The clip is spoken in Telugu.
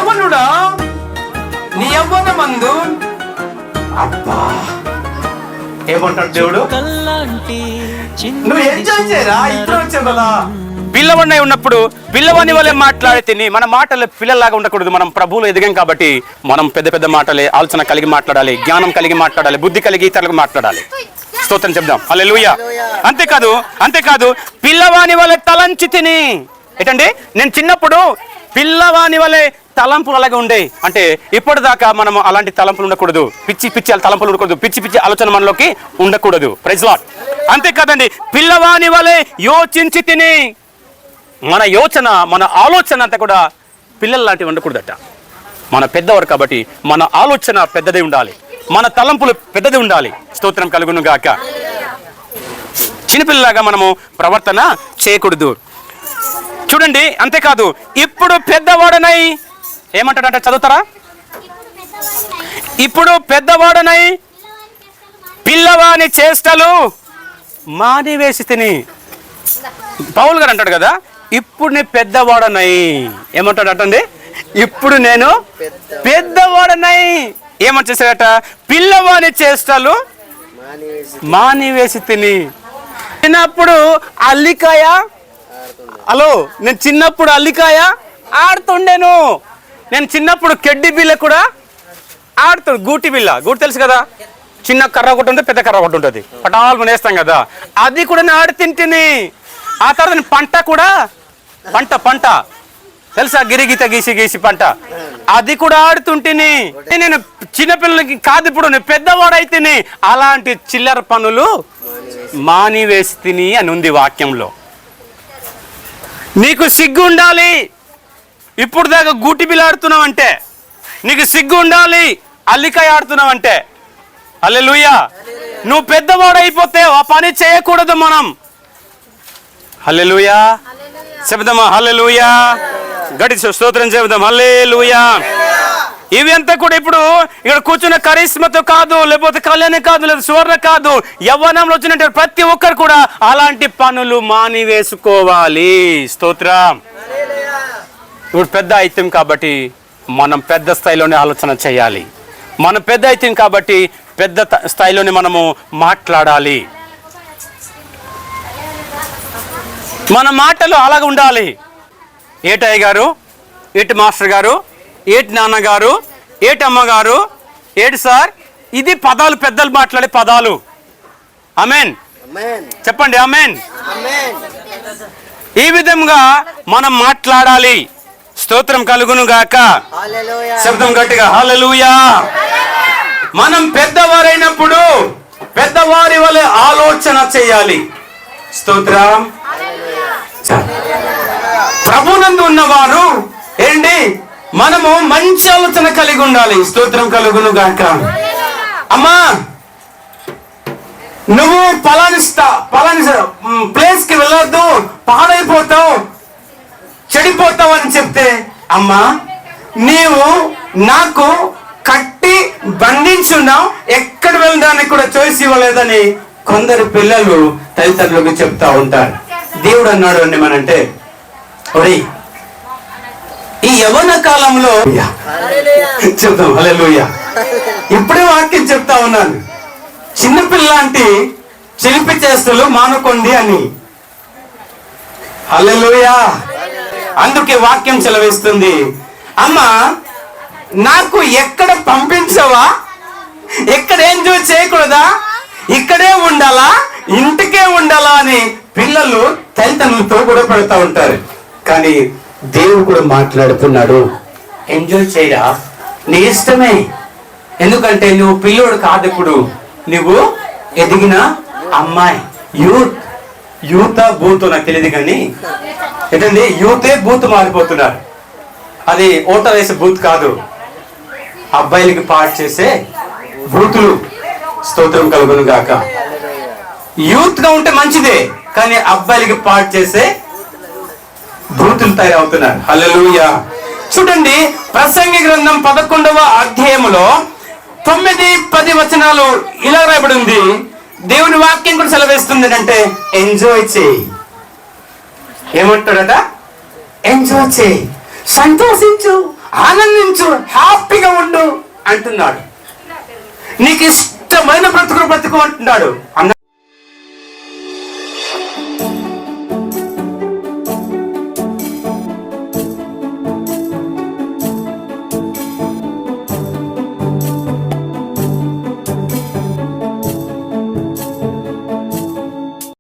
యవ్వనుడా నీ యవ్వనమందు అబ్బా ఏమంటాడు దేవుడు, నువ్వు ఎంజాయ్ చేయరా, ఇప్పుడు వచ్చావు కదా. పిల్లవాడినై ఉన్నప్పుడు పిల్లవాని వల్లే మాట్లాడి తిని మన మాటలు పిల్లల్లాగా ఉండకూడదు. మనం ప్రభువులు ఎదిగాం కాబట్టి మనం పెద్ద పెద్ద మాటలే, ఆలోచన కలిగి మాట్లాడాలి, జ్ఞానం కలిగి మాట్లాడాలి, బుద్ధి కలిగి ఇతరులకు మాట్లాడాలి. స్తోత్రం చెప్దాం, హల్లెలూయా. అంతేకాదు పిల్లవాని వల్లే తలంచి తిని. ఏంటండి, నేను చిన్నప్పుడు పిల్లవాని వల్లే తలంపులు అలాగే ఉండే. అంటే ఇప్పటిదాకా మనం అలాంటి తలంపులు ఉండకూడదు, పిచ్చి తలంపులు ఉండకూడదు, పిచ్చి ఆలోచన మనలోకి ఉండకూడదు. Praise Lord. అంతేకాదండి, పిల్లవాని వల్లే యోచించి తిని. మన యోచన, మన ఆలోచన అంతా కూడా పిల్లల లాంటివి ఉండకూడదట. మన పెద్దవారు కాబట్టి మన ఆలోచన పెద్దది ఉండాలి, మన తలంపులు పెద్దది ఉండాలి. స్తోత్రం కలుగును గాక. చిన్నపిల్లలాగా మనము ప్రవర్తన చేయకూడదు. చూడండి, అంతేకాదు ఇప్పుడు పెద్దవాడనై ఏమంటాడంట, చదువుతారా? ఇప్పుడు పెద్దవాడనై పిల్లవాని చేష్టలు మానివేసి తిని. పౌలు గారు అంటాడు కదా, ఇప్పుడు నేను పెద్దవాడనై. ఏమంటాడు అంటండి, ఇప్పుడు నేను పెద్దవాడనై ఏమని చేశాడట, పిల్లవాని చేష్టలు మానివేసి తిని. చిన్నప్పుడు అల్లికాయ, నేను చిన్నప్పుడు అల్లికాయ ఆడుతుండేను. నేను చిన్నప్పుడు కెడ్డి బిల్ల కూడా గూటి తెలుసు కదా, చిన్న కర్ర ఒకటి ఉంటుంది, పెద్ద కర్ర ఒకటి ఉంటుంది, పటాలు మనం వేస్తాం కదా, అది కూడా నేను ఆడి తింటిని. ఆ తర్వాత నేను పంట తెలుసా, గిరిగీత గీసి పంట, అది కూడా ఆడుతుంటిని. నేను చిన్నపిల్లలకి కాదు, ఇప్పుడు నేను పెద్దవాడైతేనే అలాంటి చిల్లర పనులు మానివేసి తిని అని ఉంది వాక్యంలో. నీకు సిగ్గు ఉండాలి. ఇప్పుడు దాకా గూటి బిల్ల ఆడుతున్నావు అంటే నీకు సిగ్గు ఉండాలి. అల్లికాయ ఆడుతున్నావు అంటే హల్లెలూయా. నువ్వు పెద్దవాడు అయిపోతే ఆ పని చేయకూడదు మనం. హల్లెలూయా చెబుదామా, హల్లెలూయా. గడి స్తోత్రం చెబుదాం, హల్లెలూయా. ఇవి అంతా కూడా ఇప్పుడు ఇక్కడ కూర్చున్న కరిష్మతో కాదు, లేకపోతే కళ్యాణి కాదు, లేదా సువర్ణ కాదు, యవ్వనంలో వచ్చినట్టు ప్రతి ఒక్కరు కూడా అలాంటి పనులు మానివేసుకోవాలి. స్తోత్రం. ఇప్పుడు పెద్ద ఐతం కాబట్టి మనం పెద్ద స్థాయిలోనే ఆలోచన చేయాలి. మనం పెద్ద ఐతం కాబట్టి పెద్ద స్థాయిలోనే మనము మాట్లాడాలి. మన మాటలు అలాగ ఉండాలి. ఏటయ్య గారు, ఏటి మాస్టర్ గారు, ఏటి నాన్నగారు, ఏటి అమ్మగారు, ఏటి సార్, ఇది పదాలు, పెద్దలు మాట్లాడే పదాలు. ఆమేన్ చెప్పండి, ఆమేన్. ఈ విధంగా మనం మాట్లాడాలి. స్తోత్రం కలుగును గాక. శబ్దం గట్టిగా, హల్లెలూయా. మనం పెద్దవారైనప్పుడు పెద్దవారి వలె ఆలోచన చేయాలి. స్తోత్రం. ప్రభునందు ఉన్నవారు ఏంటి, మనము మంచి ఆలోచన కలిగి ఉండాలి. స్తోత్రం కలుగును గాక. అమ్మా, నువ్వు పలాని ప్లేస్ కి వెళ్ళొద్దు, పాడైపోతావు, చెడిపోతావు అని చెప్తే, అమ్మా నీవు నాకు కట్టి బంధించున్నావు, ఎక్కడ వెళ్ళడానికి కూడా చాయిస్ ఇవ్వలేదని కొందరు పిల్లలు తల్లిదండ్రులకు చెప్తా ఉంటారు. దేవుడు అన్నాడు అండి మనంటే, ఒరేయ్ ఈ యవ్వన కాలంలో చెప్తాం, హల్లెలూయా. ఇప్పుడే వాక్యం చెప్తా ఉన్నాను, చిన్నపిల్లాంటి చిలిపి చేష్టలు మానుకోండి అని. హల్లెలూయా. అందుకే వాక్యం సెలవిస్తుంది, అమ్మా నాకు ఎక్కడ పంపించవా, ఎక్కడ ఎంజాయ్ చేయకూడదా, ఇక్కడే ఉండాలా, ఇంటికే ఉండాలా అని పిల్లలు తల్లిదండ్రులతో కూడా పెడతా ఉంటారు. కానీ దేవుడు కూడా మాట్లాడుతున్నాడు, ఎంజాయ్ చేయరా, నీ ఇష్టమే. ఎందుకంటే నువ్వు పిల్లోడు కాదు, ఇప్పుడు నువ్వు ఎదిగిన అమ్మాయి. యూత్ బూత్ నాకు తెలియదు కానీ ఏంటండి, యూతే బూత్ మారిపోతున్నారు. అది ఓటర్ వేసే బూత్ కాదు, అబ్బాయిలకి పాటు చేసే బూతులు. స్తోత్రం కలుగును గాక. యూత్ గా ఉంటే మంచిదే, కానీ అబ్బాయిలకి పాటు చేసే బూతులు తయారవుతున్నారు. హల్లెలూయా. చూడండి, ప్రసంగి గ్రంథం 11వ అధ్యాయములో 9-10 వచనాలు ఇలా రాయబడి ఉంది. దేవుని వాక్యం కూడా సెలవిస్తుంది అంటే, ఎంజాయ్ చేయి. ఏమంటాడట, ఎంజాయ్ చేయి, సంతోషించు, ఆనందించు, హ్యాపీగా ఉండు అంటున్నాడు. నీకు ఇష్టమైన బ్రతుకు అంటున్నాడు.